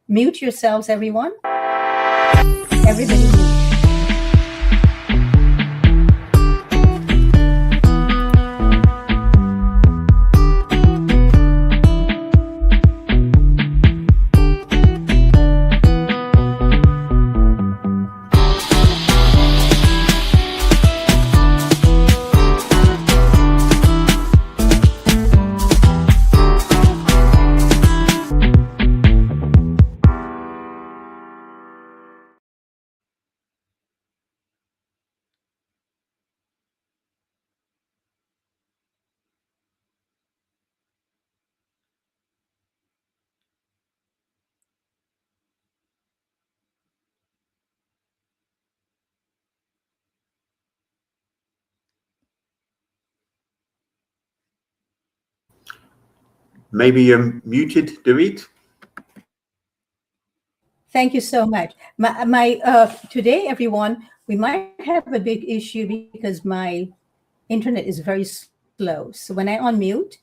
Mute yourselves, everyone. Everybody mute. Maybe you're muted, Dorit. Thank you so much. Today, everyone, we might have a big issue because my internet is very slow. So when I unmute,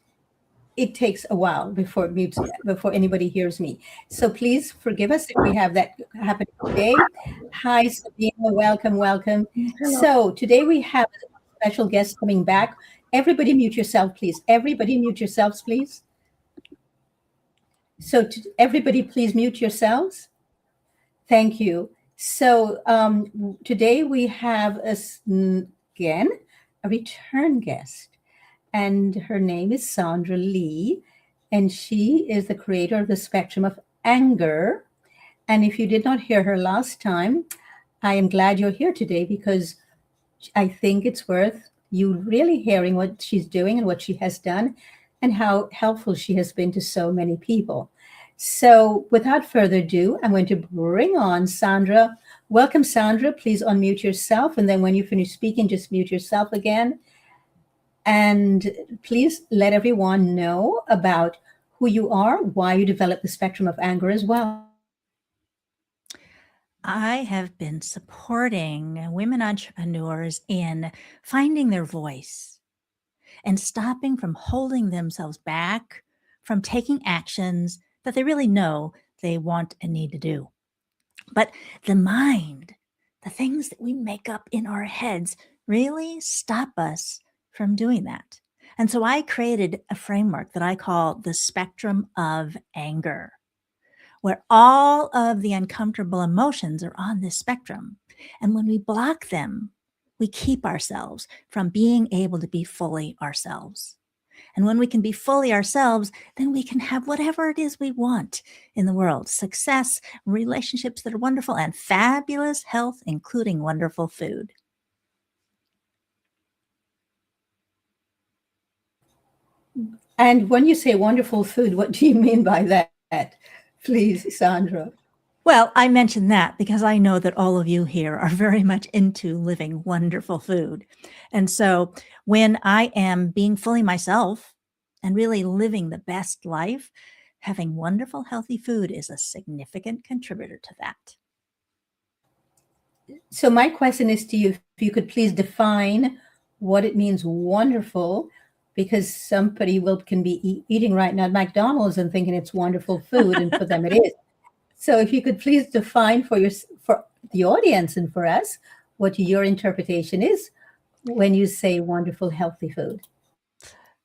it takes a while before anybody hears me. So please forgive us if we have that happen today. Hi, Sabina. Welcome, welcome. So today we have a special guest coming back. Everybody mute yourself, please. Everybody mute yourselves, please. So everybody, please mute yourselves. Thank you. So today we have again a return guest, and her name is Sandra Lee, and she is the creator of the Spectrum of Anger. And if you did not hear her last time, I am glad you're here today because I think it's worth you really hearing what she's doing and what she has done and how helpful she has been to so many people. So without further ado, I'm going to bring on Sandra. Welcome, Sandra. Please unmute yourself. And then when you finish speaking, just mute yourself again. And please let everyone know about who you are, why you developed the Spectrum of Anger as well. I have been supporting women entrepreneurs in finding their voice and stopping from holding themselves back from taking actions that they really know they want and need to do. But the mind, the things that we make up in our heads, really stop us from doing that. And so I created a framework that I call the Spectrum of Anger, where all of the uncomfortable emotions are on this spectrum. And when we block them, we keep ourselves from being able to be fully ourselves. And when we can be fully ourselves, then we can have whatever it is we want in the world: success, relationships that are wonderful, and fabulous health, including wonderful food. And when you say wonderful food, what do you mean by that? Please, Sandra. Well, I mention that because I know that all of you here are very much into living wonderful food. And so when I am being fully myself and really living the best life, having wonderful, healthy food is a significant contributor to that. So my question is to you, if you could please define what it means wonderful, because somebody can be eating right now at McDonald's and thinking it's wonderful food, and for them it is. So if you could please define for the audience and for us what your interpretation is when you say wonderful, healthy food.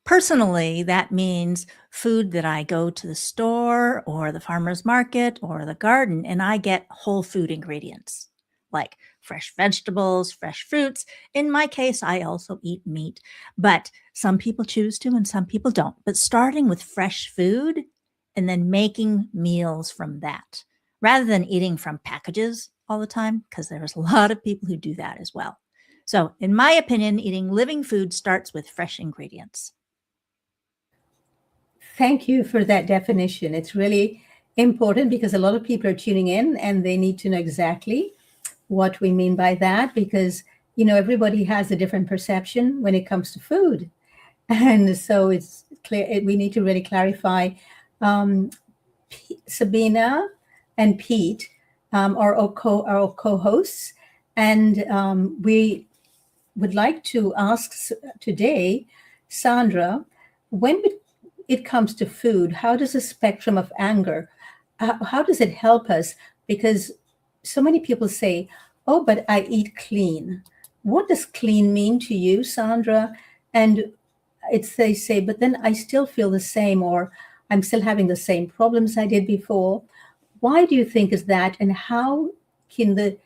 Personally, that means food that I go to the store or the farmer's market or the garden and I get whole food ingredients like fresh vegetables, fresh fruits. In my case, I also eat meat, but some people choose to and some people don't. But starting with fresh food and then making meals from that rather than eating from packages all the time, because there's a lot of people who do that as well. So in my opinion, eating living food starts with fresh ingredients. Thank you for that definition. It's really important because a lot of people are tuning in and they need to know exactly what we mean by that, because, everybody has a different perception when it comes to food. And so it's clear we need to really clarify. Sabina and Pete are our co-hosts, and we would like to ask today, Sandra, when it comes to food, how does the spectrum of anger how does it help us? Because so many people say, oh, but I eat clean. What does clean mean to you, Sandra? And they say, but then I still feel the same, or I'm still having the same problems I did before. Why do you think is that? And how can the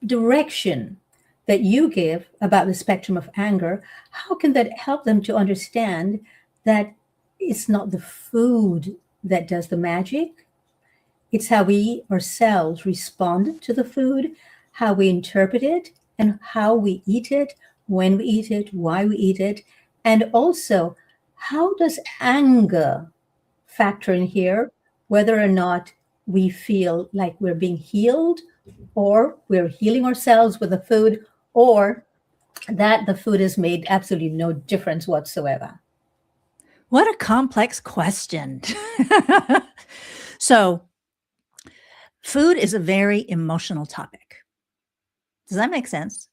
direction that you give about the spectrum of anger, how can that help them to understand that it's not the food that does the magic? It's how we ourselves respond to the food, how we interpret it, and how we eat it, when we eat it, why we eat it. And also, how does anger factor in here, whether or not we feel like we're being healed, or we're healing ourselves with the food, or that the food has made absolutely no difference whatsoever? What a complex question. So, food is a very emotional topic. Does that make sense?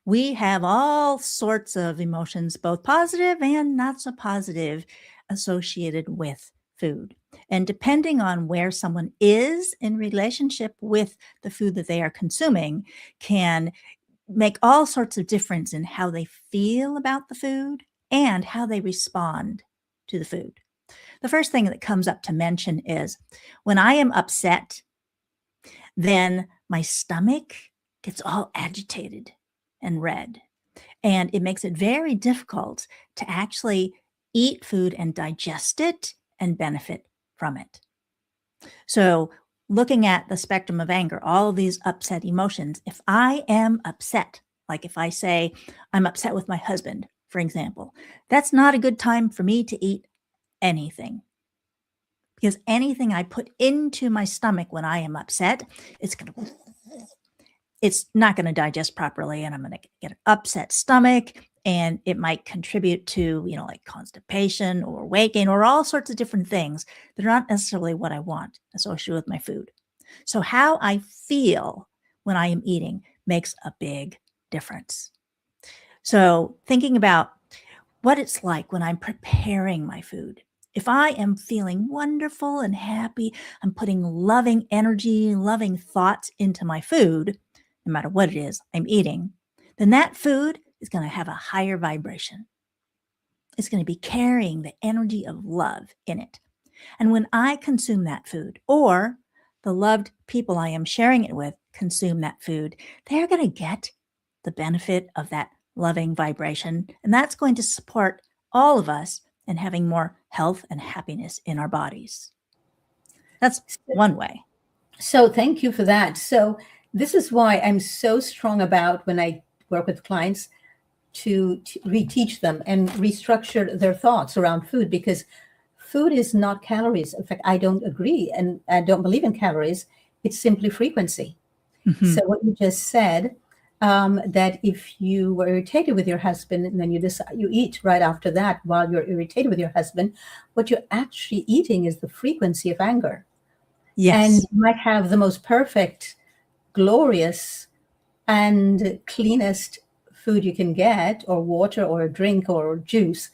We have all sorts of emotions, both positive and not so positive, associated with food. And depending on where someone is in relationship with the food that they are consuming, can make all sorts of difference in how they feel about the food and how they respond to the food. The first thing that comes up to mention is when I am upset, then my stomach gets all agitated and red. And it makes it very difficult to actually eat food and digest it and benefit from it. So, looking at the spectrum of anger, all of these upset emotions, if I am upset, like if I say I'm upset with my husband, for example, that's not a good time for me to eat anything. Because anything I put into my stomach when I am upset, it's not going to digest properly, and I'm going to get an upset stomach, and it might contribute to, like constipation or weight gain or all sorts of different things that are not necessarily what I want associated with my food. So how I feel when I am eating makes a big difference. So thinking about what it's like when I'm preparing my food. If I am feeling wonderful and happy, I'm putting loving energy, loving thoughts into my food, no matter what it is I'm eating, then that food is going to have a higher vibration. It's going to be carrying the energy of love in it. And when I consume that food, or the loved people I am sharing it with consume that food, they're going to get the benefit of that loving vibration. And that's going to support all of us in having more health and happiness in our bodies. That's one way. So thank you for that. So this is why I'm so strong about, when I work with clients, to reteach them and restructure their thoughts around food, because food is not calories. In fact, I don't agree, and I don't believe in calories. It's simply frequency. Mhm. So what you just said, that if you were irritated with your husband and then you decide you eat right after that while you're irritated with your husband, what you're actually eating is the frequency of anger. Yes. And you might have the most perfect, glorious, and cleanest food you can get, or water or a drink or juice,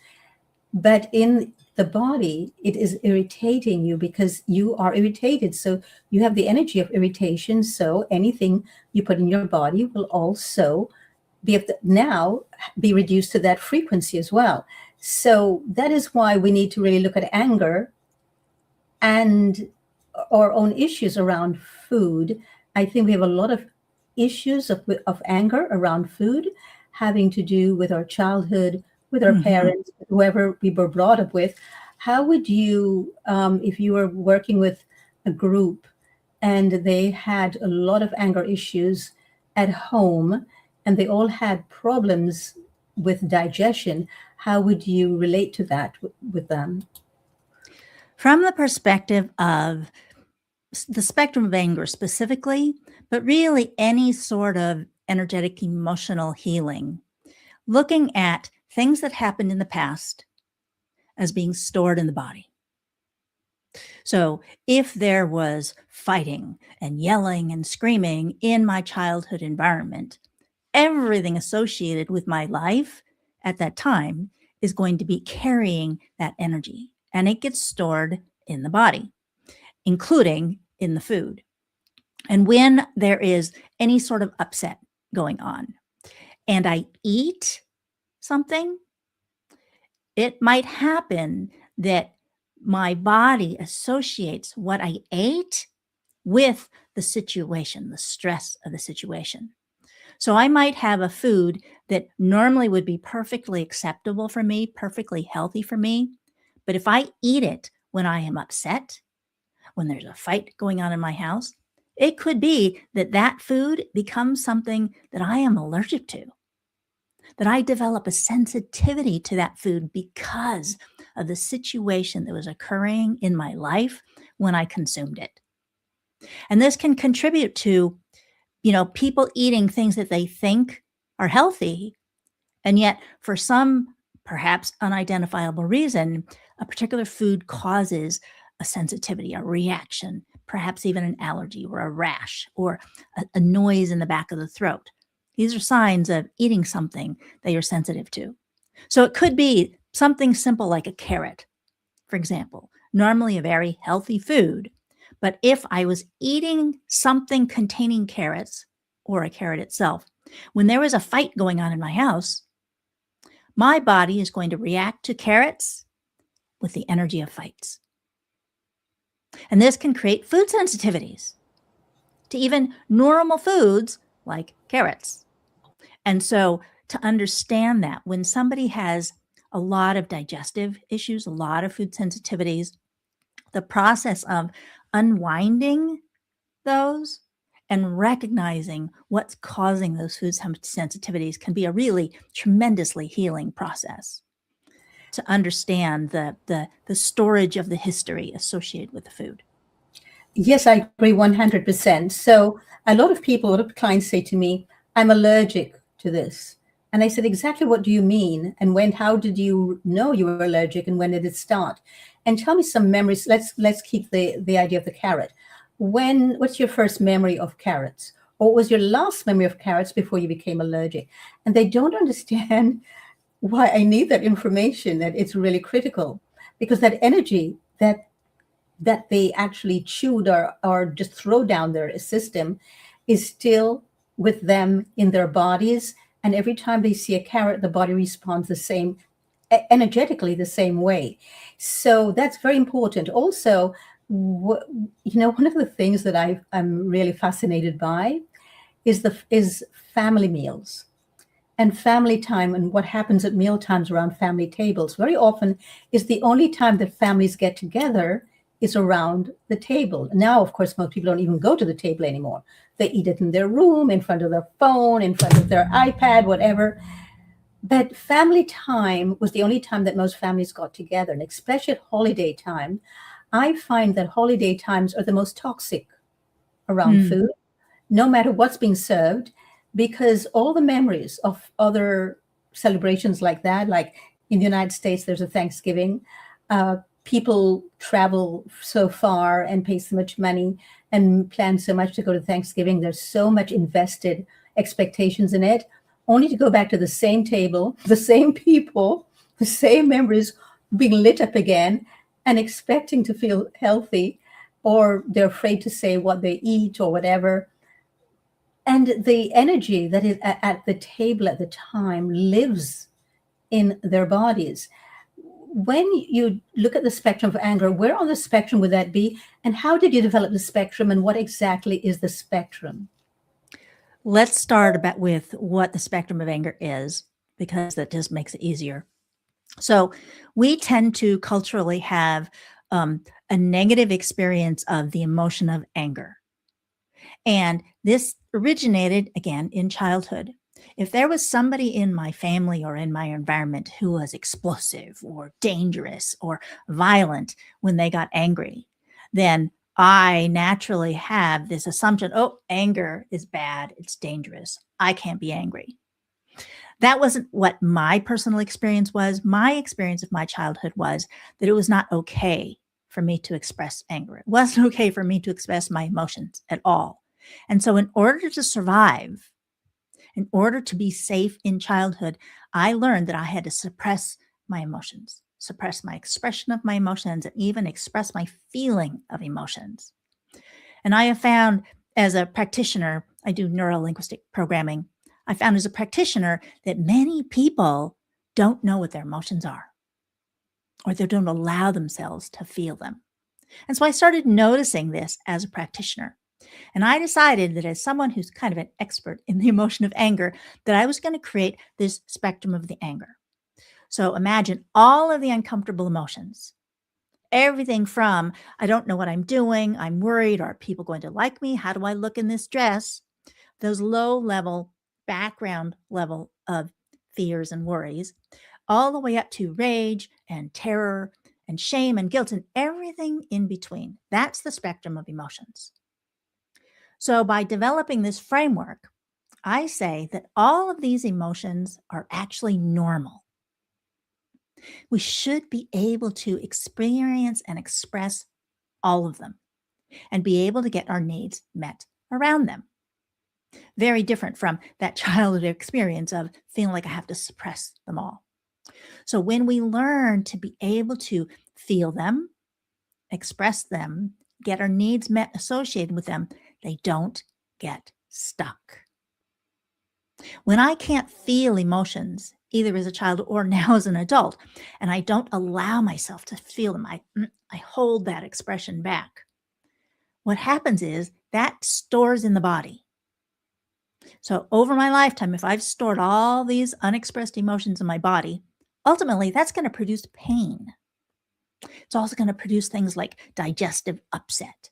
but in the body it is irritating you because you are irritated. So you have the energy of irritation, so anything you put in your body will also now be reduced to that frequency as well. So that is why we need to really look at anger and our own issues around food. I think we have a lot of issues of anger around food, having to do with our childhood, with our Mhm. parents, whoever we were brought up with. How would you, if you were working with a group and they had a lot of anger issues at home and they all had problems with digestion, how would you relate to that with them? From the perspective of the spectrum of anger specifically, but really any sort of energetic emotional healing, looking at things that happened in the past as being stored in the body. So if there was fighting and yelling and screaming in my childhood environment, everything associated with my life at that time is going to be carrying that energy, and it gets stored in the body, including in the food. And when there is any sort of upset going on and I eat something, it might happen that my body associates what I ate with the situation, the stress of the situation. So I might have a food that normally would be perfectly acceptable for me, perfectly healthy for me. But if I eat it when I am upset, when there's a fight going on in my house, it could be that that food becomes something that I am allergic to, that I develop a sensitivity to that food because of the situation that was occurring in my life when I consumed it. And this can contribute to, people eating things that they think are healthy. And yet, for some perhaps unidentifiable reason, a particular food causes a sensitivity, a reaction, perhaps even an allergy or a rash or a noise in the back of the throat. These are signs of eating something that you're sensitive to. So it could be something simple like a carrot, for example, normally a very healthy food. But if I was eating something containing carrots or a carrot itself, when there was a fight going on in my house, my body is going to react to carrots with the energy of fights. And this can create food sensitivities to even normal foods like carrots. And so to understand that when somebody has a lot of digestive issues, a lot of food sensitivities, the process of unwinding those and recognizing what's causing those food sensitivities can be a really tremendously healing process to understand the storage of the history associated with the food. Yes, I agree 100%. So a lot of clients say to me, I'm allergic to this. And I said, exactly what do you mean? And how did you know you were allergic and when did it start? And tell me some memories. Let's keep the idea of the carrot. What's your first memory of carrots? Or what was your last memory of carrots before you became allergic? And they don't understand why I need that information, that it's really critical, because that energy that they actually chewed or just throw down their system is still with them in their bodies. And every time they see a carrot, the body responds the same, energetically the same way. So that's very important. Also, one of the things that I'm really fascinated by is family meals and family time and what happens at meal times around family tables. Very often is the only time that families get together is around the table. Now, of course, most people don't even go to the table anymore. They eat it in their room, in front of their phone, in front of their iPad, whatever. But family time was the only time that most families got together. And especially at holiday time, I find that holiday times are the most toxic around food, no matter what's being served, because all the memories of other celebrations like that, like in the United States, there's a Thanksgiving, people travel so far and pay so much money and plan so much to go to Thanksgiving. There's so much invested expectations in it, only to go back to the same table, the same people, the same memories being lit up again and expecting to feel healthy, or they're afraid to say what they eat or whatever. And the energy that is at the table at the time lives in their bodies. When you look at the spectrum of anger, where on the spectrum would that be? And how did you develop the spectrum? And what exactly is the spectrum? Let's start with what the spectrum of anger is, because that just makes it easier. So we tend to culturally have a negative experience of the emotion of anger. And this originated, again, in childhood. If there was somebody in my family or in my environment who was explosive or dangerous or violent when they got angry, then I naturally have this assumption, oh, anger is bad, it's dangerous, I can't be angry. That wasn't what my personal experience was. My experience of my childhood was that it was not okay for me to express anger. It wasn't okay for me to express my emotions at all. And so in order to survive, in order to be safe in childhood, I learned that I had to suppress my emotions. suppress my expression of my emotions, and even express my feeling of emotions. And I have found as a practitioner, I do neuro-linguistic programming. I found as a practitioner that many people don't know what their emotions are, or they don't allow themselves to feel them. And so I started noticing this as a practitioner. And I decided that as someone who's kind of an expert in the emotion of anger, that I was going to create this spectrum of the anger. So imagine all of the uncomfortable emotions, everything from, I don't know what I'm doing, I'm worried, are people going to like me? How do I look in this dress? Those low level, background level of fears and worries, all the way up to rage and terror and shame and guilt and everything in between. That's the spectrum of emotions. So by developing this framework, I say that all of these emotions are actually normal. We should be able to experience and express all of them and be able to get our needs met around them. Very different from that childhood experience of feeling like I have to suppress them all. So when we learn to be able to feel them, express them, get our needs met associated with them, they don't get stuck. When I can't feel emotions, either as a child or now as an adult, and I don't allow myself to feel them, I hold that expression back. What happens is that stores in the body. So over my lifetime, if I've stored all these unexpressed emotions in my body, ultimately that's going to produce pain. It's also going to produce things like digestive upset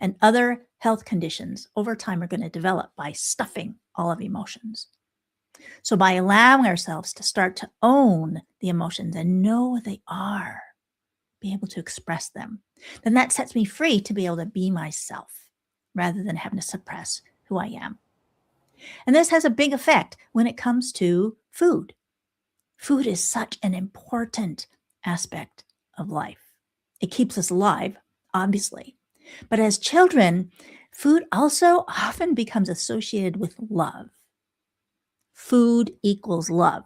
and other health conditions over time are going to develop by stuffing all of emotions. So by allowing ourselves to start to own the emotions and know what they are, be able to express them, then that sets me free to be able to be myself rather than having to suppress who I am. And this has a big effect when it comes to food. Food is such an important aspect of life. It keeps us alive, obviously. But as children, food also often becomes associated with love. Food equals love.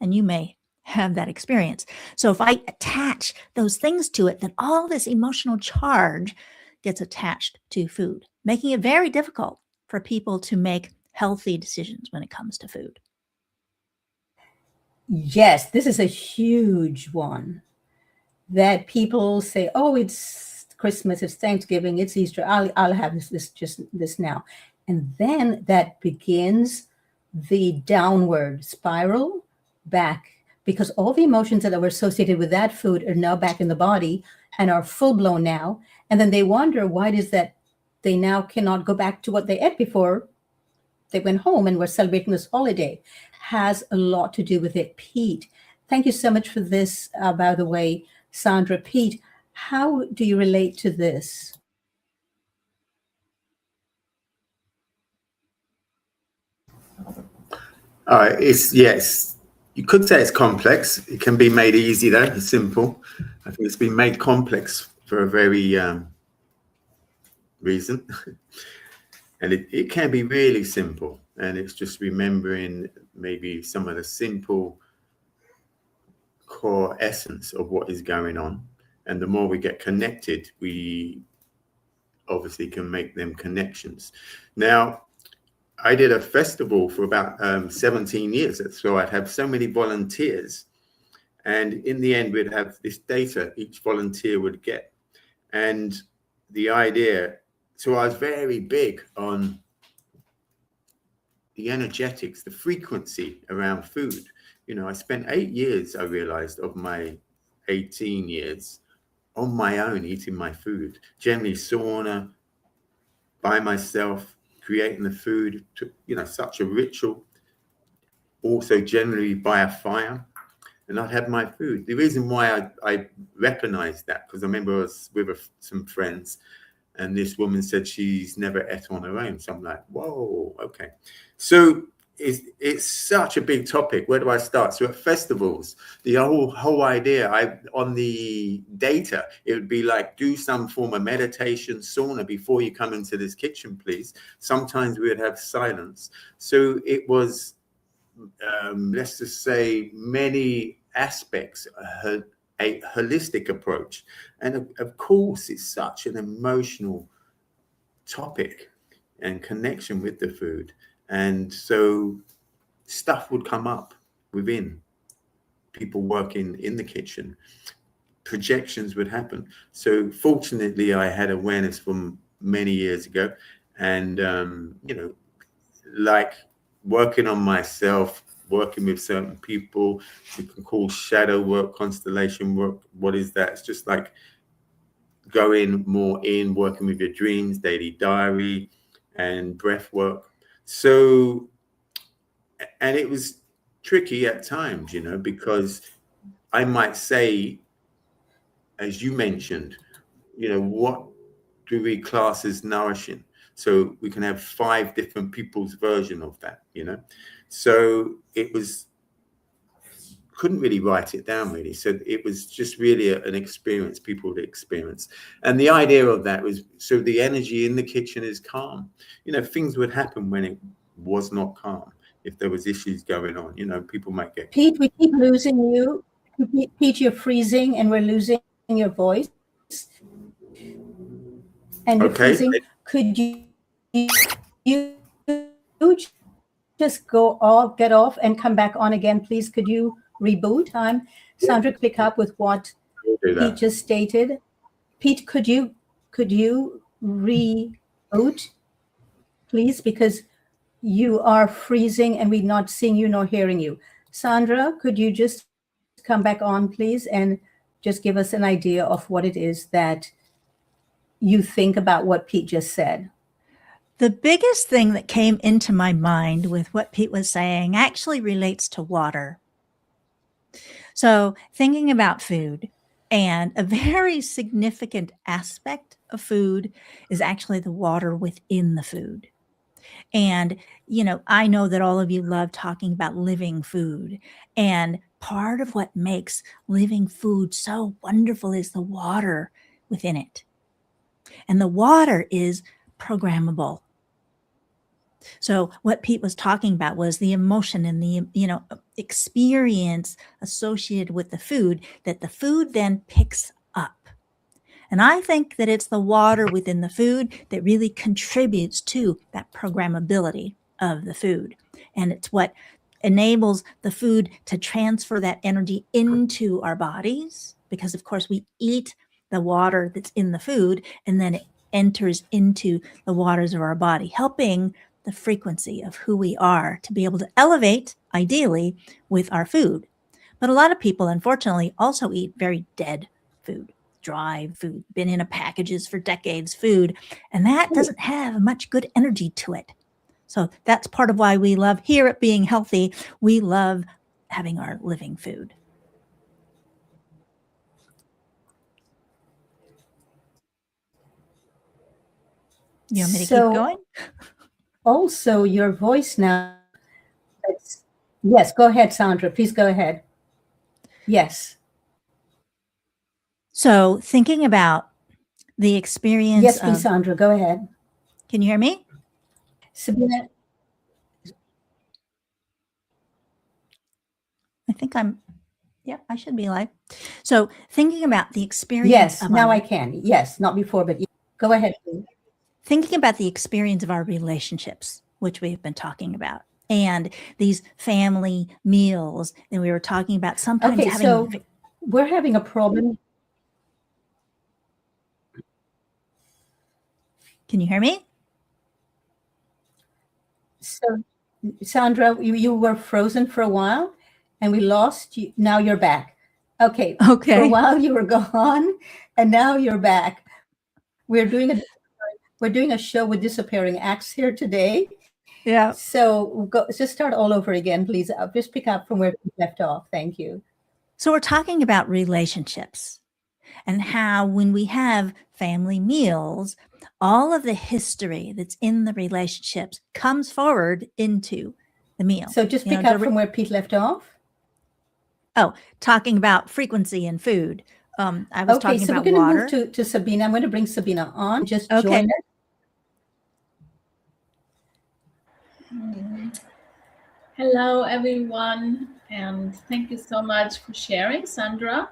And you may have that experience. So if I attach those things to it, then all this emotional charge gets attached to food, making it very difficult for people to make healthy decisions when it comes to food. Yes, this is a huge one that people say, oh, it's Christmas, it's Thanksgiving, it's Easter, I'll have this now. And then that begins the downward spiral back because all the emotions that were associated with that food are now back in the body and are full blown now. And then they wonder why it is that they now cannot go back to what they ate before they went home and were celebrating this holiday. Has a lot to do with it. Pete, thank you so much for this, by the way, Sandra. Pete, how do you relate to this? Yes, you could say it's complex. It can be made easy though, it's simple. I think it's been made complex for a very reason. And it can be really simple. And it's just remembering maybe some of the simple core essence of what is going on. And the more we get connected, we obviously can make them connections. Now, I did a festival for about 17 years. So I'd have so many volunteers. And in the end, we'd have this data each volunteer would get. And the idea, so I was very big on the energetics, the frequency around food. You know, I spent 8 years, I realized, of my 18 years on my own, eating my food, generally sauna, by myself, creating the food, to, you know, such a ritual. Also generally by a fire, and I'd have my food. The reason why I recognized that, because I remember I was with some friends, and this woman said she's never ate on her own. So I'm like, whoa, okay. So it's such a big topic. Where do I start? So at festivals, the whole idea, on the data, it would be like, do some form of meditation, sauna before you come into this kitchen, please. Sometimes we would have silence. So it was, let's just say, many aspects, a holistic approach. And of course, it's such an emotional topic and connection with the food. And so stuff would come up within people working in the kitchen. Projections would happen. So fortunately, I had awareness from many years ago, and like working on myself, working with certain people, we can call shadow work, constellation work. What is that? It's just like going more in, working with your dreams, daily diary, and breath work. So, and it was tricky at times, because I might say, as you mentioned, what do we class as nourishing? So we can have 5 different people's version of that, So it was, couldn't really write it down really. So it was just really an experience people would experience. And the idea of that was, so the energy in the kitchen is calm. Things would happen when it was not calm. If there was issues going on, people might get. Pete, we keep losing you. Pete, you're freezing and we're losing your voice. And you're freezing. Could you just get off and come back on again, please? Could you reboot? Sandra, pick up with what Pete just stated. Pete, could you reboot, please? Because you are freezing and we're not seeing you nor hearing you. Sandra, could you just come back on, please, and just give us an idea of what it is that you think about what Pete just said? The biggest thing that came into my mind with what Pete was saying actually relates to water. So thinking about food, and a very significant aspect of food is actually the water within the food. And, I know that all of you love talking about living food. And part of what makes living food so wonderful is the water within it. And the water is programmable. So what Pete was talking about was the emotion and the, experience associated with the food that the food then picks up. And I think that it's the water within the food that really contributes to that programmability of the food. And it's what enables the food to transfer that energy into our bodies, because of course we eat the water that's in the food and then it enters into the waters of our body, helping the frequency of who we are to be able to elevate, ideally, with our food. But a lot of people, unfortunately, also eat very dead food, dry food, been in packages for decades food, and that doesn't have much good energy to it. So that's part of why we love here at Being Healthy. We love having our living food. You want me to keep going? Also, your voice now. Yes, go ahead, Sandra. Please go ahead. Yes. So thinking about the experience. Yes, please, Sandra, go ahead. Can you hear me? Sabina. I think I should be live. So thinking about the experience. Yes, now I can. Yes, not before, but go ahead, please. Thinking about the experience of our relationships, which we've been talking about, and these family meals, and we were talking about sometimes having. So we're having a problem. Can you hear me? So, Sandra, you were frozen for a while, and we lost you. Now you're back. Okay. For a while you were gone, and now you're back. We're doing a show with disappearing acts here today. Yeah. So just start all over again, please. I'll just pick up from where we left off. Thank you. So we're talking about relationships and how when we have family meals, all of the history that's in the relationships comes forward into the meal. So just pick up from where Pete left off. Oh, talking about frequency in food. I was talking about water. Okay, so we're going to move to Sabina. I'm going to bring Sabina on. Just join us. Hello, everyone. And thank you so much for sharing, Sandra.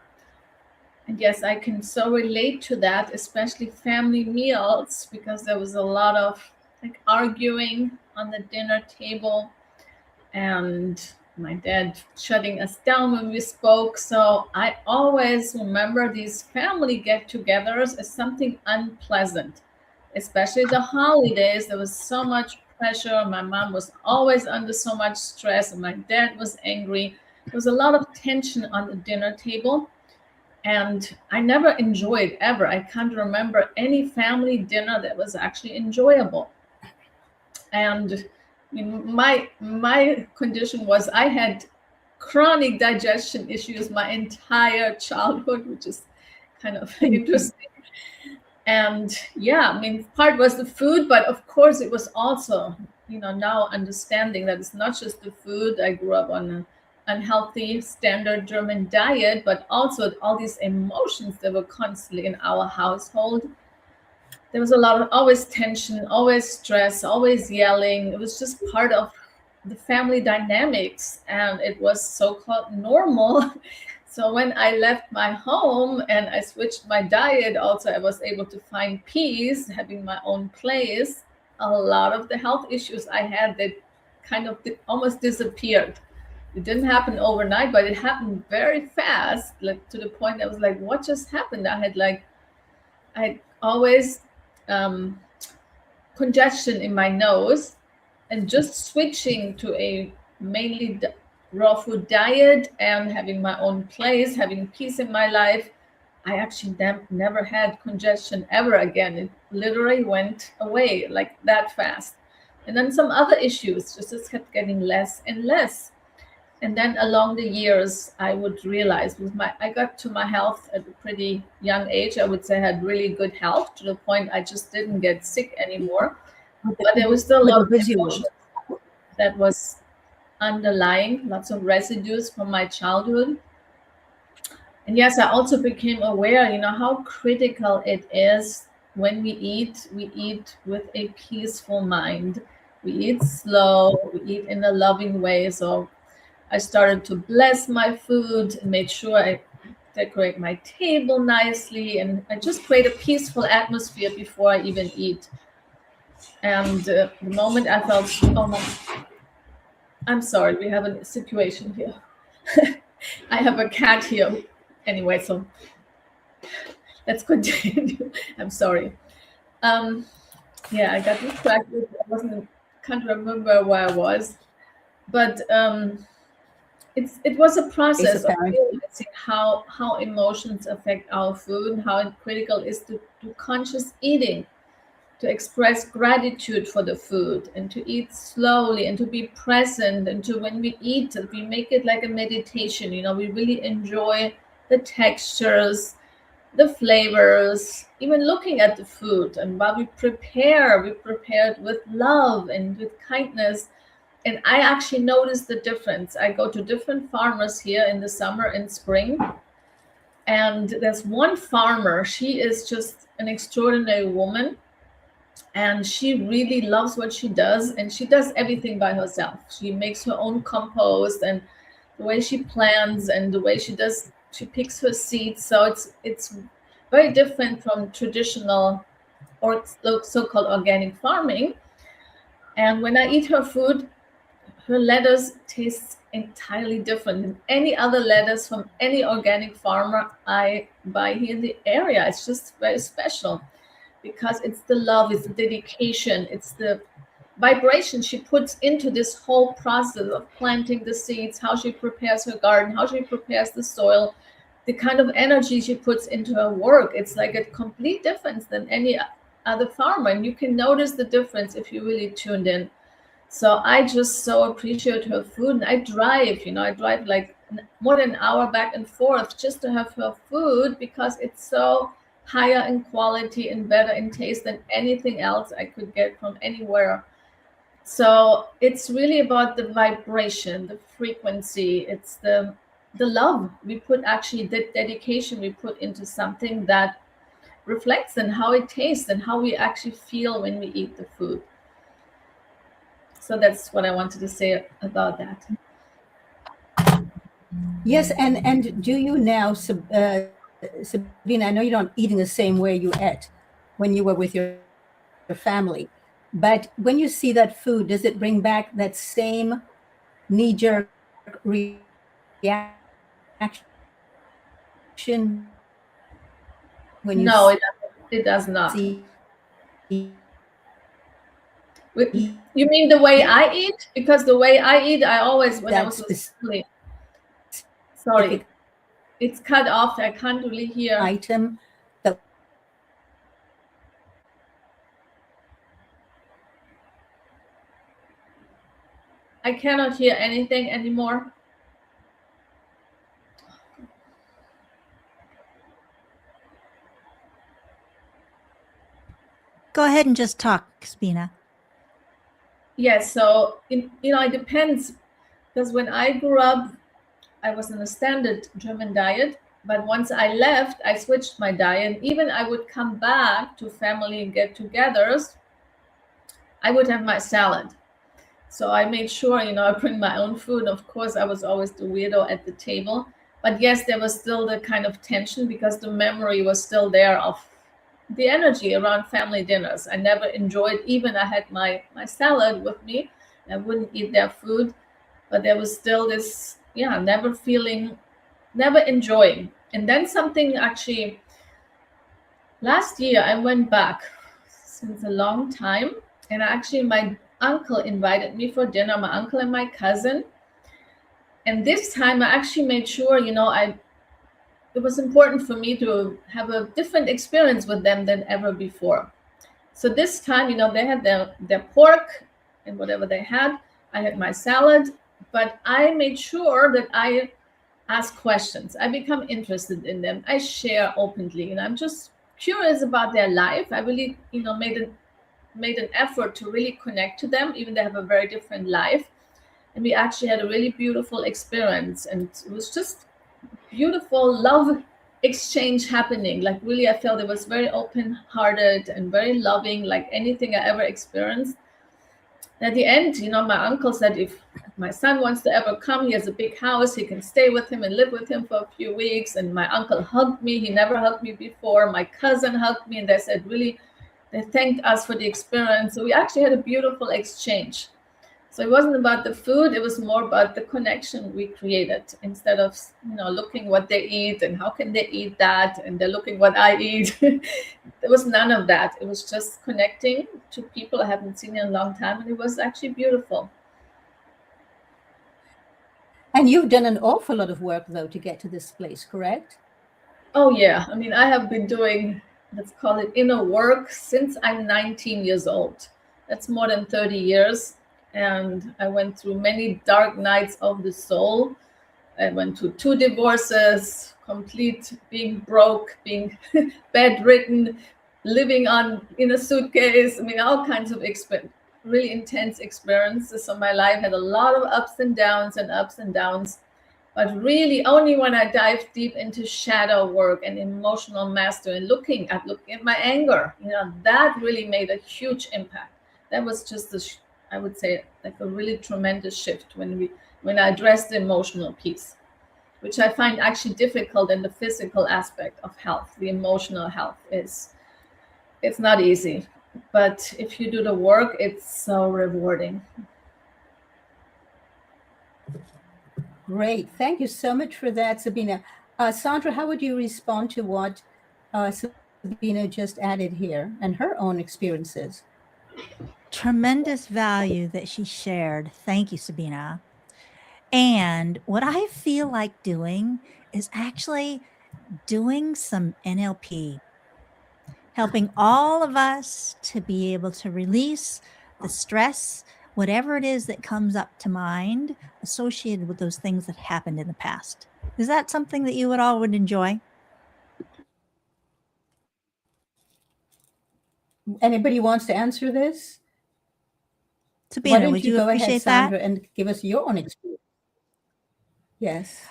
And yes, I can so relate to that, especially family meals, because there was a lot of like arguing on the dinner table and my dad shutting us down when we spoke. So I always remember these family get-togethers as something unpleasant, especially the holidays. There was so much pressure. My mom was always under so much stress, and my dad was angry. There was a lot of tension on the dinner table, and I never enjoyed ever. I can't remember any family dinner that was actually enjoyable. And my condition was I had chronic digestion issues my entire childhood, which is kind of interesting. And yeah, I mean, part was the food, but of course it was also, now understanding that it's not just the food. I grew up on an unhealthy standard German diet, but also all these emotions that were constantly in our household. There was a lot of always tension, always stress, always yelling. It was just part of the family dynamics, and it was so-called normal. So when I left my home and I switched my diet, also I was able to find peace, having my own place. A lot of the health issues I had that kind of almost disappeared. It didn't happen overnight, but it happened very fast, like to the point that I was like, what just happened? I always congestion in my nose, and just switching to a mainly raw food diet and having my own place, having peace in my life, I actually never had congestion ever again. It literally went away like that fast. And then some other issues just kept getting less and less. And then along the years, I would realize I got to my health at a pretty young age. I would say I had really good health to the point I just didn't get sick anymore. But there was still a lot of emotion that was underlying, lots of residues from my childhood. And yes, I also became aware, how critical it is when we eat with a peaceful mind. We eat slow, we eat in a loving way. So I started to bless my food and made sure I decorate my table nicely, and I just create a peaceful atmosphere before I even eat. And the moment I felt, oh my, I'm sorry, we have a situation here. I have a cat here. Anyway, so let's continue. I'm sorry. Yeah, I got distracted. Can't remember where I was, but it was a process of realizing how emotions affect our food, and how critical it is to do conscious eating, to express gratitude for the food, and to eat slowly, and to be present, and to, when we eat, we make it like a meditation. We really enjoy the textures, the flavors, even looking at the food. And while we prepare it with love and with kindness. And I actually noticed the difference. I go to different farmers here in the summer and spring. And there's one farmer, she is just an extraordinary woman. And she really loves what she does. And she does everything by herself. She makes her own compost, and the way she plants, and the way she picks her seeds. So it's very different from traditional or so-called organic farming. And when I eat her food, her lettuce tastes entirely different than any other lettuce from any organic farmer I buy here in the area. It's just very special because it's the love, it's the dedication, it's the vibration she puts into this whole process of planting the seeds, how she prepares her garden, how she prepares the soil, the kind of energy she puts into her work. It's like a complete difference than any other farmer. And you can notice the difference if you really tuned in. So I just so appreciate her food. And I drive like more than an hour back and forth just to have her food, because it's so higher in quality and better in taste than anything else I could get from anywhere. So it's really about the vibration, the frequency. It's the love we put, actually the dedication we put into something that reflects in how it tastes and how we actually feel when we eat the food. So that's what I wanted to say about that. Yes, and do you now, Sabina? I know you're not eating the same way you ate when you were with your family, but when you see that food, does it bring back that same knee-jerk reaction when you No, it does not. see? You mean the way I eat? Because the way I eat, I always, when I that was with specific family, sorry, it's cut off. I can't really hear. item that I cannot hear anything anymore. Go ahead and just talk, Sabina. Yes, so it depends, because when I grew up, I was on a standard German diet, but once I left, I switched my diet. Even I would come back to family get-togethers, I would have my salad. So I made sure, I bring my own food. Of course, I was always the weirdo at the table. But yes, there was still the kind of tension because the memory was still there of the energy around family dinners. I never enjoyed, even I had my salad with me. I wouldn't eat their food, but there was still this, never enjoying. And then something actually, last year I went back since a long time, and actually my uncle invited me for dinner, my uncle and my cousin. And this time I actually made sure, it was important for me to have a different experience with them than ever before. So this time, they had their pork and whatever they had. I had my salad, but I made sure that I ask questions. I become interested in them. I share openly, and I'm just curious about their life. I really, made an effort to really connect to them, even they have a very different life. And we actually had a really beautiful experience, and it was just beautiful love exchange happening. Like, really, I felt it was very open-hearted and very loving, like anything I ever experienced. And at the end, my uncle said, if my son wants to ever come, he has a big house, he can stay with him and live with him for a few weeks. And my uncle hugged me. He never hugged me before. My cousin hugged me, and they said, really, they thanked us for the experience. So we actually had a beautiful exchange. So it wasn't about the food, it was more about the connection we created, instead of, looking what they eat and how can they eat that, and they're looking what I eat. There was none of that. It was just connecting to people I haven't seen in a long time, and it was actually beautiful. And you've done an awful lot of work, though, to get to this place, correct? Oh, yeah. I mean, I have been doing, let's call it inner work, since I'm 19 years old. That's more than 30 years. And I went through many dark nights of the soul. I went through 2 divorces, complete being broke, being bedridden, living in a suitcase. I mean, all kinds of really intense experiences. So my life had a lot of ups and downs and ups and downs. But really, only when I dive deep into shadow work and emotional mastery and looking at my anger, that really made a huge impact. That was just I would say, like a really tremendous shift when I addressed the emotional piece, which I find actually difficult in the physical aspect of health. The emotional health it's not easy, but if you do the work, it's so rewarding. Great. Thank you so much for that, Sabina. Sandra, how would you respond to what Sabina just added here and her own experiences? Tremendous value that she shared. Thank you, Sabina. And what I feel like doing is actually doing some NLP, helping all of us to be able to release the stress, whatever it is that comes up to mind associated with those things that happened in the past. Is that something that you would enjoy? Anybody wants to answer this? Sabina, Why don't would you you go ahead, appreciate Sandra, that? and give us your own experience? Yes.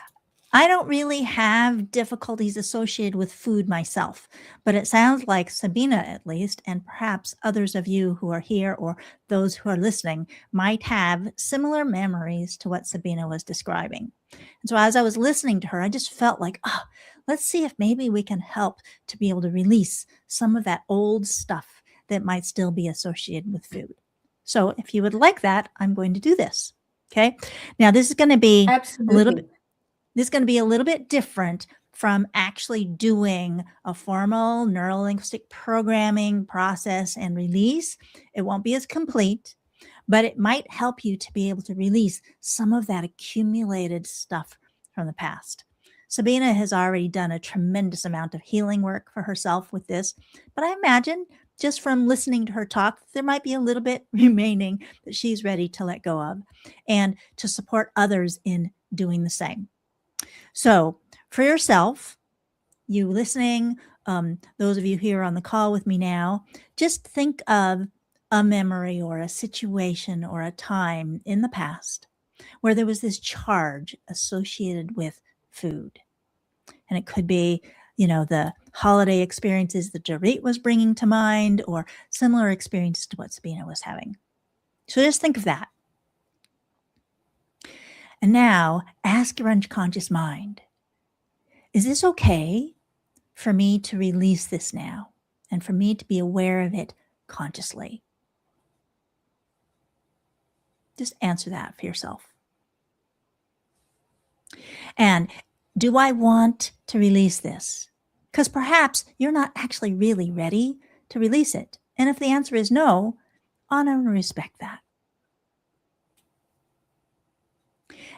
I don't really have difficulties associated with food myself, but it sounds like Sabina, at least, and perhaps others of you who are here or those who are listening, might have similar memories to what Sabina was describing. And so as I was listening to her, I just felt like, oh, let's see if maybe we can help to be able to release some of that old stuff that might still be associated with food. So if you would like that, I'm going to do this. Okay. Now, this is going to be Absolutely. this is going to be a little bit different from actually doing a formal neurolinguistic programming process and release. It won't be as complete, but it might help you to be able to release some of that accumulated stuff from the past. Sabina has already done a tremendous amount of healing work for herself with this, but I imagine just from listening to her talk, there might be a little bit remaining that she's ready to let go of and to support others in doing the same. So for yourself, you listening, those of you here on the call with me now, just think of a memory or a situation or a time in the past where there was this charge associated with food. And it could be, the holiday experiences that Dorit was bringing to mind or similar experiences to what Sabina was having. So just think of that. And now ask your unconscious mind, is this okay for me to release this now and for me to be aware of it consciously? Just answer that for yourself. And do I want to release this? Because perhaps you're not actually really ready to release it. And if the answer is no, honor and respect that.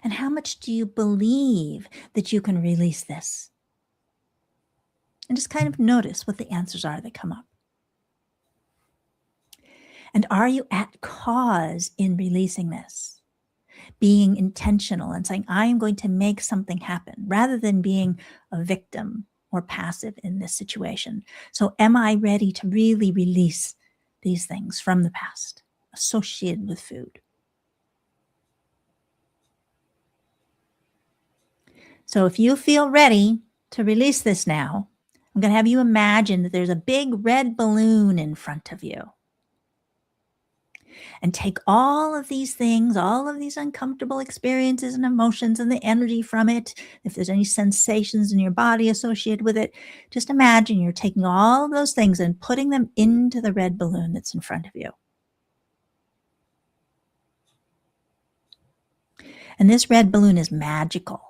And how much do you believe that you can release this? And just kind of notice what the answers are that come up. And are you at cause in releasing this? Being intentional and saying, I am going to make something happen rather than being a victim or passive in this situation. So am I ready to really release these things from the past associated with food? So if you feel ready to release this now, I'm going to have you imagine that there's a big red balloon in front of you. And take all of these things, all of these uncomfortable experiences and emotions and the energy from it. If there's any sensations in your body associated with it, just imagine you're taking all of those things and putting them into the red balloon that's in front of you. And this red balloon is magical.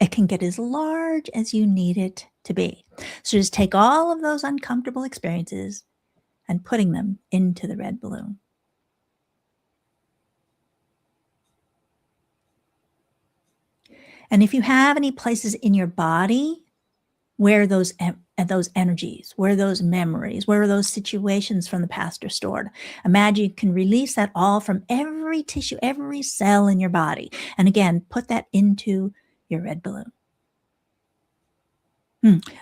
It can get as large as you need it to be. So just take all of those uncomfortable experiences and putting them into the red balloon. And if you have any places in your body where those energies, where those memories, where those situations from the past are stored, imagine you can release that all from every tissue, every cell in your body. And again, put that into your red balloon.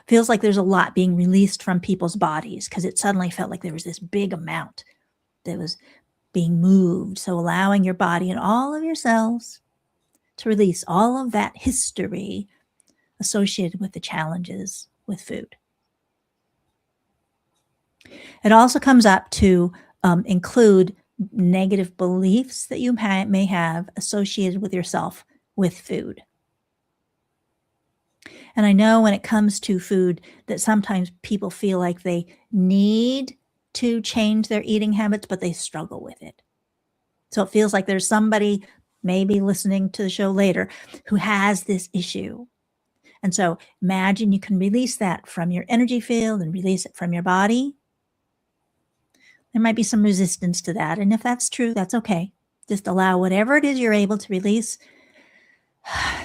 Feels like there's a lot being released from people's bodies because it suddenly felt like there was this big amount that was being moved. So allowing your body and all of your cells to release all of that history associated with the challenges with food. It also comes up to include negative beliefs that you may have associated with yourself with food. And I know when it comes to food that sometimes people feel like they need to change their eating habits, but they struggle with it. So it feels like there's somebody maybe listening to the show later who has this issue. And so imagine you can release that from your energy field and release it from your body. There might be some resistance to that. And if that's true, that's okay. Just allow whatever it is you're able to release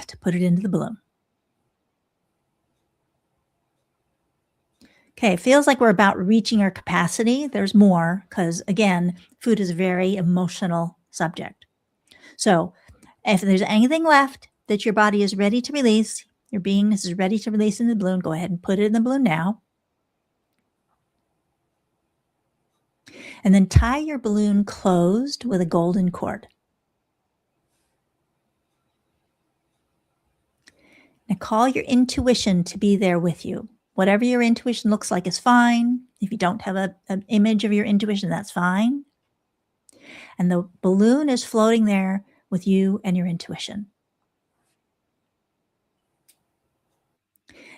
to put it into the balloon. Okay, it feels like we're about reaching our capacity. There's more because, again, food is a very emotional subject. So if there's anything left that your body is ready to release, your beingness is ready to release in the balloon, go ahead and put it in the balloon now. And then tie your balloon closed with a golden cord. Now call your intuition to be there with you. Whatever your intuition looks like is fine. If you don't have an image of your intuition, that's fine. And the balloon is floating there with you and your intuition.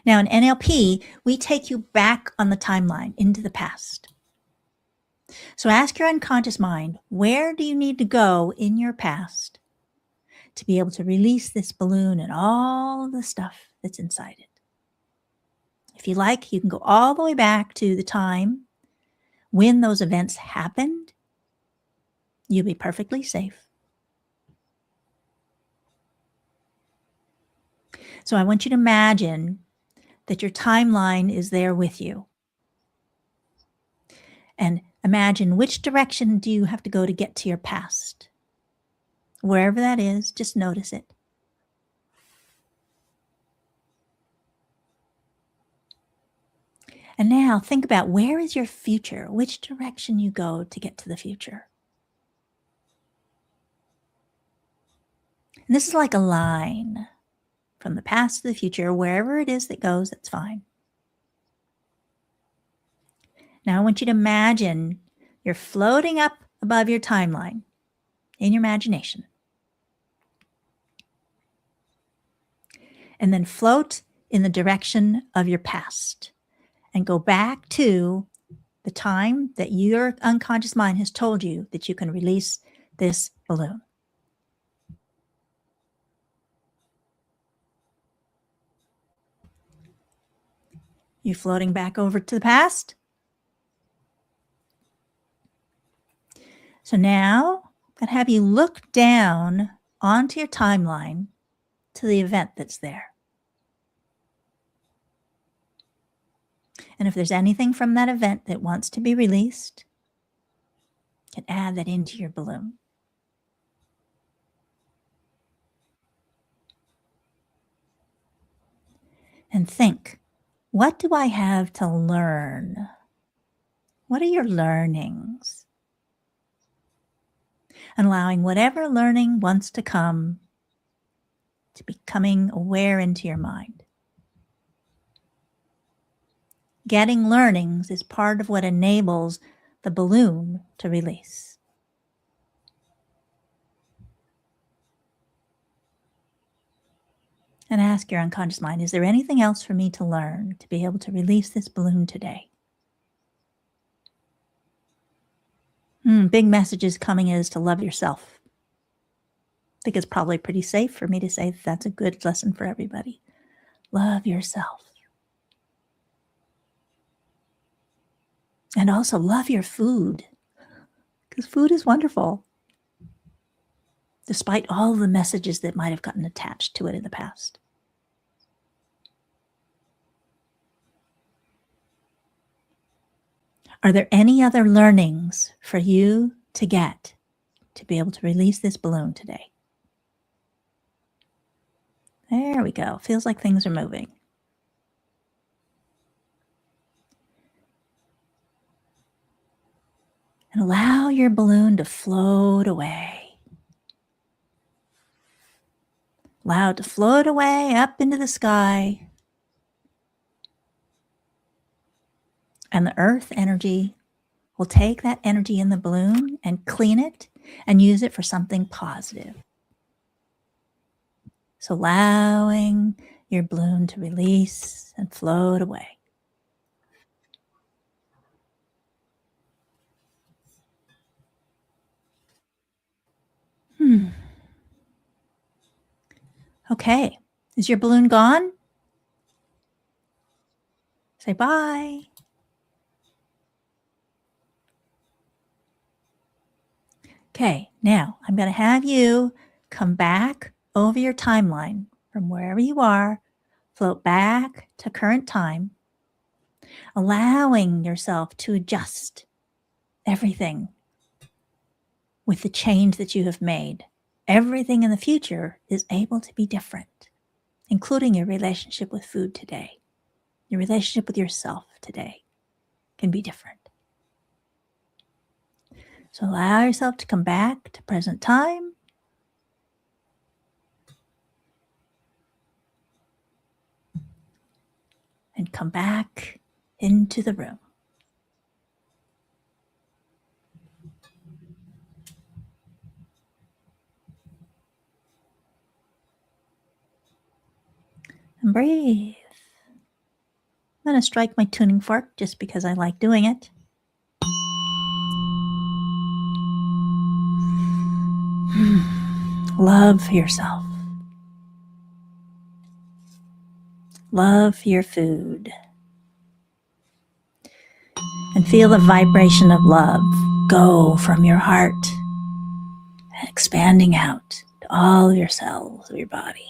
Now in NLP, we take you back on the timeline into the past. So ask your unconscious mind, where do you need to go in your past to be able to release this balloon and all the stuff that's inside it? If you like, you can go all the way back to the time when those events happened. You'll be perfectly safe. So I want you to imagine that your timeline is there with you. And imagine, which direction do you have to go to get to your past? Wherever that is, just notice it. And now think about, where is your future? Which direction you go to get to the future? And this is like a line from the past to the future. Wherever it is that goes, that's fine. Now I want you to imagine you're floating up above your timeline in your imagination. And then float in the direction of your past and go back to the time that your unconscious mind has told you that you can release this balloon. You floating back over to the past? So now I'm going to have you look down onto your timeline to the event that's there. And if there's anything from that event that wants to be released, you can add that into your balloon. And think, what do I have to learn? What are your learnings? And allowing whatever learning wants to come to becoming aware into your mind. Getting learnings is part of what enables the balloon to release. And ask your unconscious mind, is there anything else for me to learn to be able to release this balloon today? Big messages coming is to love yourself. I think it's probably pretty safe for me to say that's a good lesson for everybody. Love yourself. And also love your food, because food is wonderful, despite all the messages that might have gotten attached to it in the past. Are there any other learnings for you to get to be able to release this balloon today? There we go. Feels like things are moving. And allow your balloon to float away. Allow it to float away up into the sky. And the earth energy will take that energy in the balloon and clean it and use it for something positive. So allowing your balloon to release and float away. Okay, is your balloon gone? Say bye. Okay, now I'm going to have you come back over your timeline from wherever you are, float back to current time, allowing yourself to adjust everything with the change that you have made. Everything in the future is able to be different, including your relationship with food today. Your relationship with yourself today can be different. So allow yourself to come back to present time. and come back into the room. And breathe. I'm going to strike my tuning fork just because I like doing it. Love yourself. Love your food. And feel the vibration of love go from your heart and expanding out to all of your cells of your body.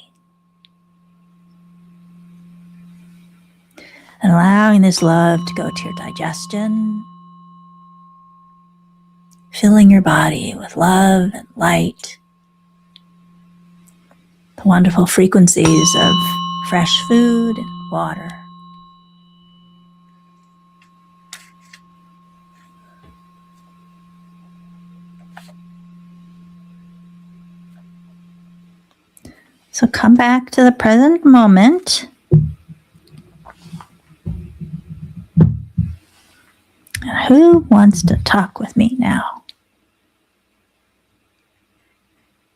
And allowing this love to go to your digestion, filling your body with love and light, the wonderful frequencies of fresh food and water. So come back to the present moment. Who wants to talk with me now?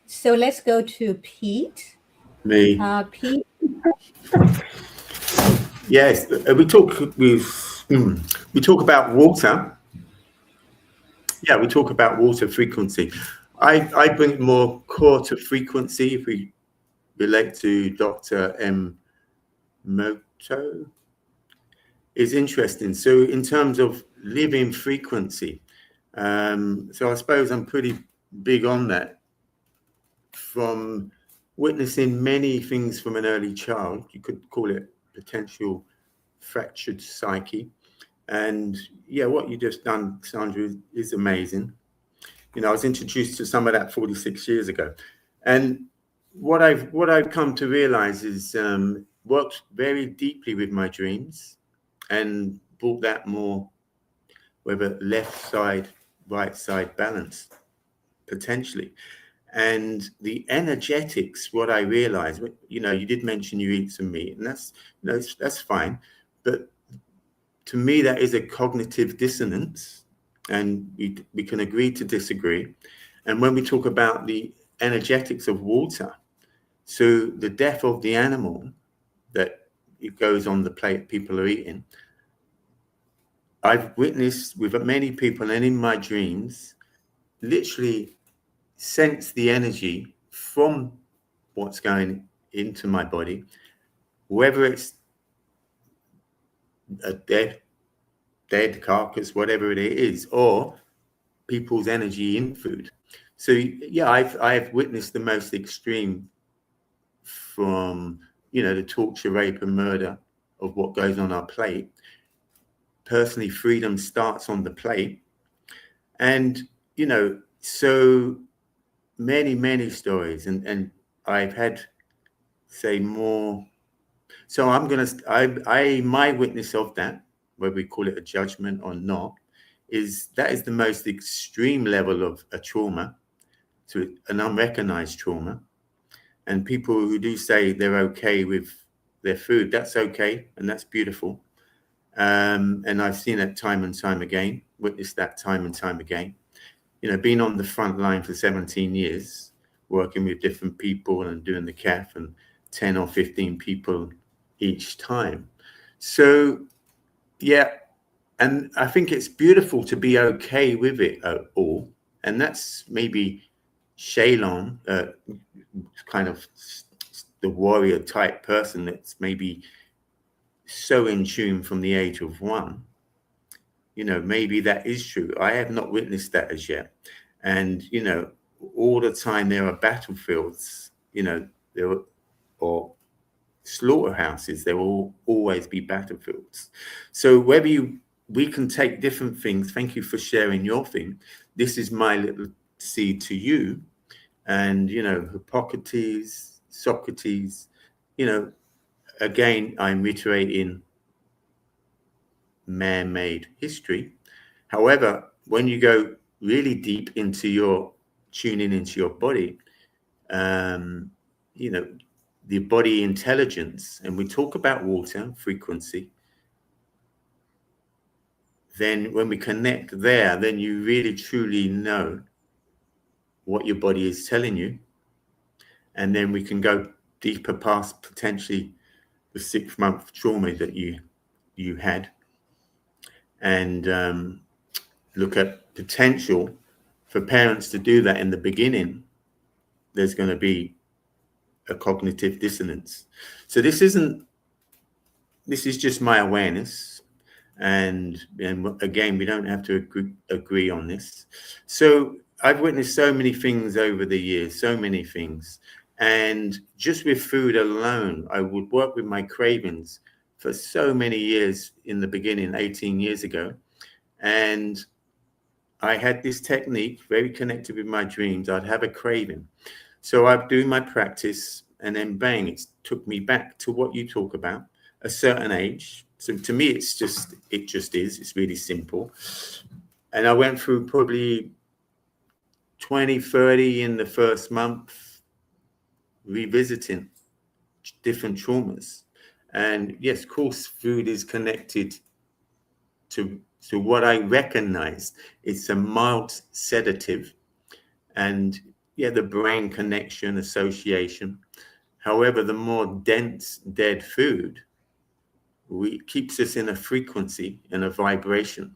So let's go to Pete. Me. Pete. Yes, we talk about water. Yeah, we talk about water frequency. I bring it more core to frequency if we relate to Dr. Emoto. Is interesting. So in terms of living frequency, so I suppose I'm pretty big on that. From witnessing many things from an early child, you could call it potential fractured psyche. And yeah, what you just done, Sandra, is amazing. You know, I was introduced to some of that 46 years ago. And what I've come to realize is worked very deeply with my dreams and brought that more, whether left side, right side balance, potentially. And the energetics, what I realized, you know, you did mention you eat some meat, and that's fine. But to me, that is a cognitive dissonance, and we can agree to disagree. And when we talk about the energetics of water, so the death of the animal that it goes on the plate people are eating, I've witnessed with many people and in my dreams, literally sense the energy from what's going into my body, whether it's a dead carcass, whatever it is, or people's energy in food. So yeah, I've witnessed the most extreme, from, you know, the torture, rape and murder of what goes on our plate. Personally, freedom starts on the plate. And, you know, so many stories, and I've had, say, more. So my witness of that, whether we call it a judgment or not, is that is the most extreme level of a trauma, to an unrecognized trauma. And people who do say they're okay with their food, that's okay, and that's beautiful. And I've seen it time and time again, witnessed that time and time again. You know, being on the front line for 17 years, working with different people and doing the CAF, and 10 or 15 people each time. So, yeah, and I think it's beautiful to be okay with it all. And that's maybe Shaylon, kind of the warrior type person that's maybe so in tune from the age of 1. You know, maybe that is true. I have not witnessed that as yet. And, you know, all the time there are battlefields, you know, or slaughterhouses, there will always be battlefields. So we can take different things. Thank you for sharing your thing. This is my little seed to you. And, you know, Hippocrates, Socrates, you know, again, I'm reiterating man-made history. However, when you go really deep into your tuning into your body, you know, the body intelligence, and we talk about water frequency, then when we connect there, then you really truly know what your body is telling you. And then we can go deeper past potentially the 6-month trauma that you had, and look at potential for parents to do that in the beginning. There's going to be a cognitive dissonance. So this is just my awareness, and again, we don't have to agree on this. So I've witnessed so many things over the years, so many things. And just with food alone, I would work with my cravings for so many years in the beginning, 18 years ago. And I had this technique, very connected with my dreams. I'd have a craving. So I'd do my practice, and then bang, it took me back to what you talk about, a certain age. So to me, it just is. It's really simple. And I went through probably 20, 30 in the first month, revisiting different traumas. And yes, of course, food is connected to what I recognized. It's a mild sedative, and the brain connection, association. However, the more dense dead food keeps us in a frequency and a vibration,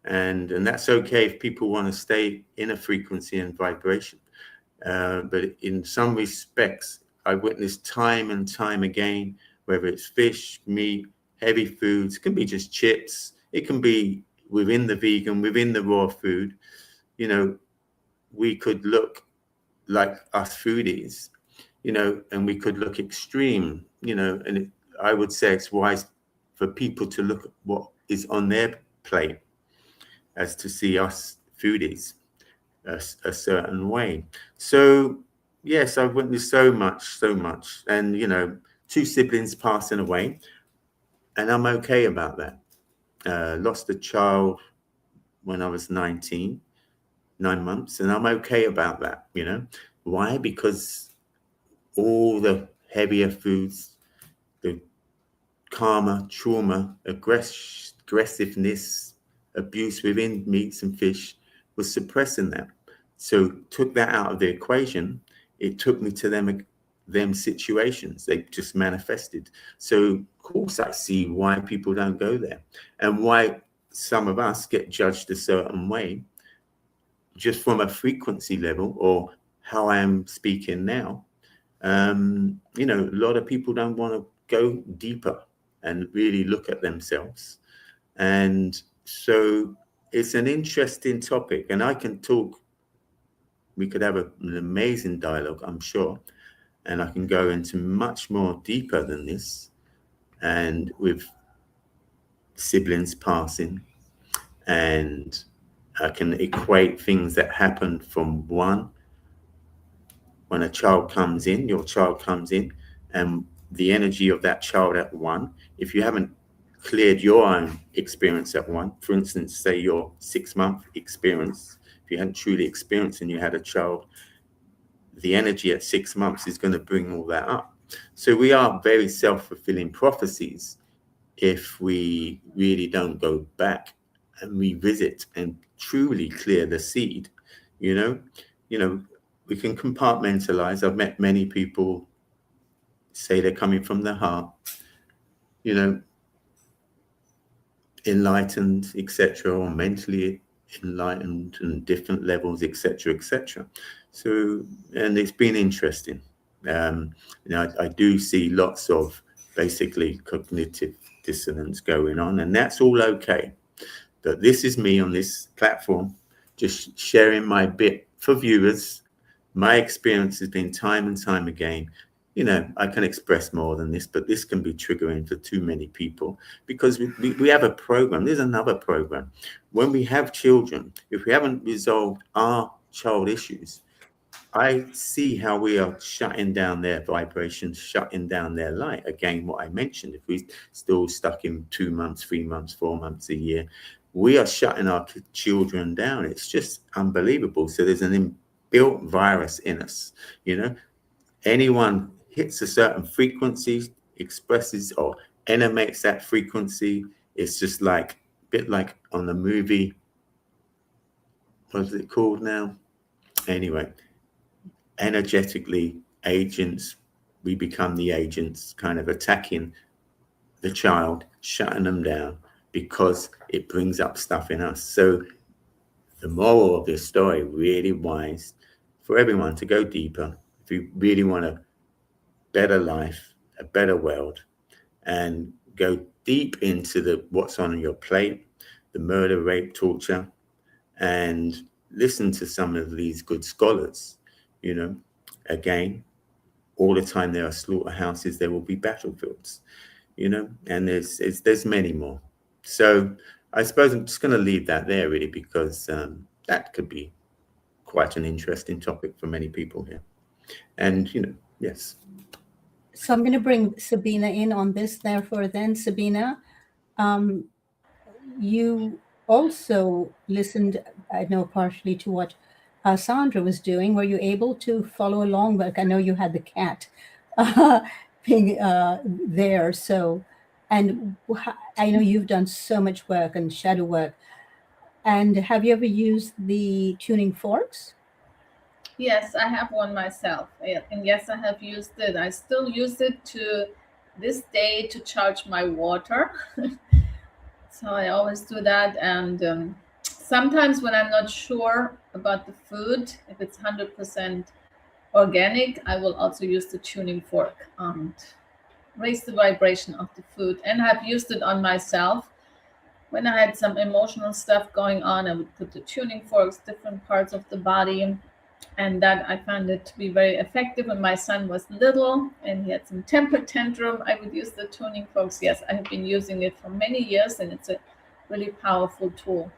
and that's okay if people want to stay in a frequency and vibration. But in some respects, I witnessed time and time again, whether it's fish, meat, heavy foods, it can be just chips, it can be within the vegan, within the raw food. We could look like us foodies, and we could look extreme, and I would say it's wise for people to look at what is on their plate as to see us foodies a certain way. So yes, I've witnessed so much, and 2 siblings passing away, and I'm okay about that. Lost a child when I was 19, 9 months, and I'm okay about that. Why? Because all the heavier foods, the karma, trauma, aggressiveness, abuse within meats and fish was suppressing that. So took that out of the equation. It took me to them situations. They just manifested. So of course I see why people don't go there, and why some of us get judged a certain way just from a frequency level, or how I am speaking now. A lot of people don't want to go deeper and really look at themselves. And so it's an interesting topic, and I can talk. We could have an amazing dialogue, I'm sure, and I can go into much more deeper than this, and with siblings passing, and I can equate things that happen from one. When a child comes in, your child comes in, and the energy of that child at 1, if you haven't cleared your own experience at 1, for instance, say your 6-month experience, if you hadn't truly experienced and you had a child, the energy at 6 months is going to bring all that up. So we are very self-fulfilling prophecies if we really don't go back and revisit and truly clear the seed. We can compartmentalize. I've met many people say they're coming from the heart, enlightened, etc., or mentally enlightened, and different levels, etc., etc. So, and it's been interesting. I do see lots of basically cognitive dissonance going on, and that's all okay. But this is me on this platform, just sharing my bit for viewers. My experience has been time and time again. I can express more than this, but this can be triggering for too many people, because we have a program. There's another program. When we have children, if we haven't resolved our child issues, I see how we are shutting down their vibrations, shutting down their light. Again, what I mentioned, if we're still stuck in 2 months, 3 months, 4 months, a year, we are shutting our children down. It's just unbelievable. So there's an inbuilt virus in us. Anyone hits a certain frequency, expresses or animates that frequency, it's just like bit like on the movie. What is it called now? Anyway, energetically, agents, we become the agents, kind of attacking the child, shutting them down because it brings up stuff in us. So the moral of this story, really wise for everyone to go deeper. If you really want a better life, a better world, and go deep into the what's on your plate, the murder, rape, torture, and listen to some of these good scholars. You know, again, all the time there are slaughterhouses, there will be battlefields, you know, and there's many more. So I suppose I'm just going to leave that there, really, because that could be quite an interesting topic for many people here. And, you know, yes. So I'm going to bring Sabina in on this, therefore, then. Sabina, you also listened, I know, partially to what Sandra was doing. Were you able to follow along? Like, I know you had the cat being there. So, and I know you've done so much work and shadow work. And have you ever used the tuning forks? Yes, I have one myself. And yes, I have used it. I still use it to this day to charge my water. So I always do that. And sometimes when I'm not sure about the food, if it's 100% organic, I will also use the tuning fork and raise the vibration of the food. And I've used it on myself. When I had some emotional stuff going on, I would put the tuning forks, different parts of the body. And that I found it to be very effective. When my son was little and he had some temper tantrum, I would use the tuning forks. Yes, I have been using it for many years, and it's a really powerful tool.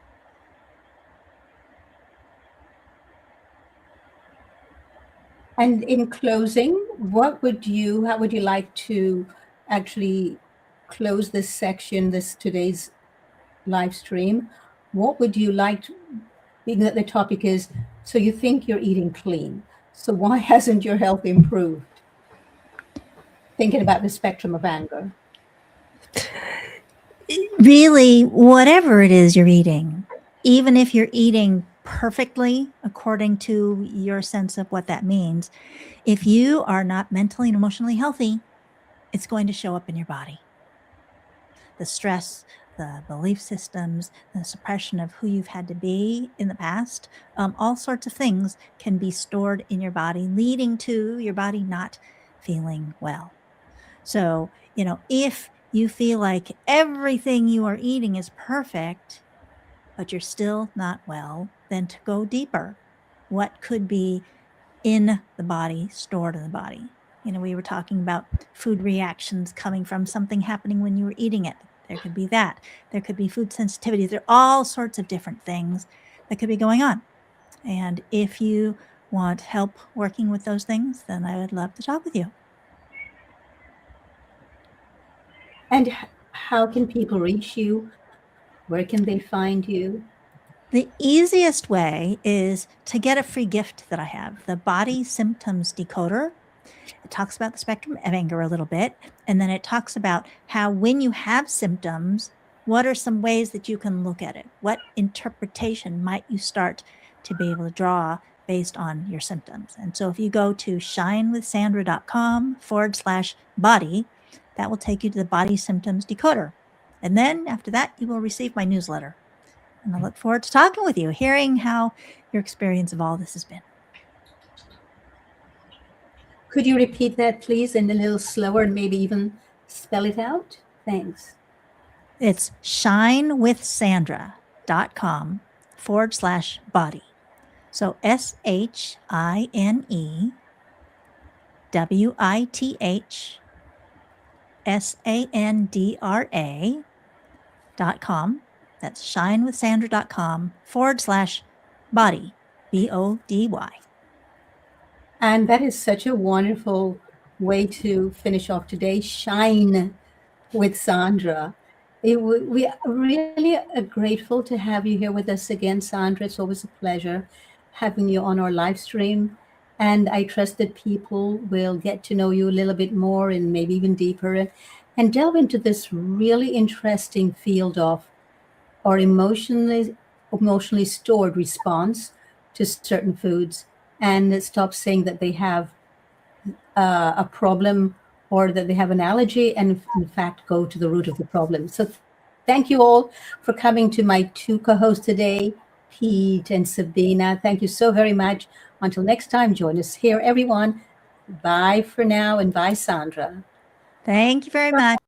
And in closing, how would you like to actually close this section, today's live stream? What would you like being that the topic is, so you think you're eating clean, so why hasn't your health improved? Thinking about the spectrum of anger. Really, whatever it is you're eating, even if you're eating perfectly according to your sense of what that means, if you are not mentally and emotionally healthy, it's going to show up in your body. The stress, the belief systems, the suppression of who you've had to be in the past, all sorts of things can be stored in your body, leading to your body not feeling well. So, you know, if you feel like everything you are eating is perfect, but you're still not well, then to go deeper, what could be in the body, stored in the body? You know, we were talking about food reactions coming from something happening when you were eating it. There could be that. There could be food sensitivity. There are all sorts of different things that could be going on. And if you want help working with those things, then I would love to talk with you. And how can people reach you? Where can they find you? The easiest way is to get a free gift that I have, the Body Symptoms Decoder. It talks about the spectrum of anger a little bit, and then it talks about how when you have symptoms, what are some ways that you can look at it? What interpretation might you start to be able to draw based on your symptoms? And so if you go to shinewithsandra.com/body, that will take you to the Body Symptoms Decoder. And then after that, you will receive my newsletter. And I look forward to talking with you, hearing how your experience of all this has been. Could you repeat that, please, and a little slower, and maybe even spell it out? Thanks. It's shinewithsandra.com/body. So SHINEWITHSANDRA.com. That's shinewithsandra.com/body, BODY. And that is such a wonderful way to finish off today. Shine with Sandra. We are really grateful to have you here with us again, Sandra. It's always a pleasure having you on our live stream. And I trust that people will get to know you a little bit more and maybe even deeper and delve into this really interesting field of or emotionally stored response to certain foods, and stop saying that they have a problem or that they have an allergy, and in fact go to the root of the problem. So thank you all for coming to my two co-hosts today, Pete and Sabina. Thank you so very much. Until next time, join us here, everyone. Bye for now, and bye, Sandra. Thank you very much.